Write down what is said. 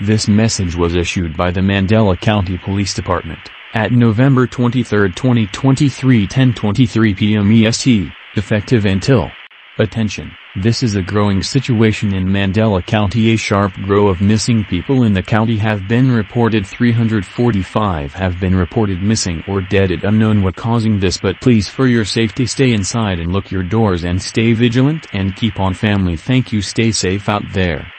This message was issued by the Mandela County Police Department at November 23, 2023, 10:23 p.m. EST, effective until. Attention, this is a growing situation in Mandela County. A sharp growth of missing people in the county have been reported. 345 have been reported missing or dead. It unknown what causing this, but please, for your safety, stay inside and lock your doors and stay vigilant and keep on family. Thank you. Stay safe out there.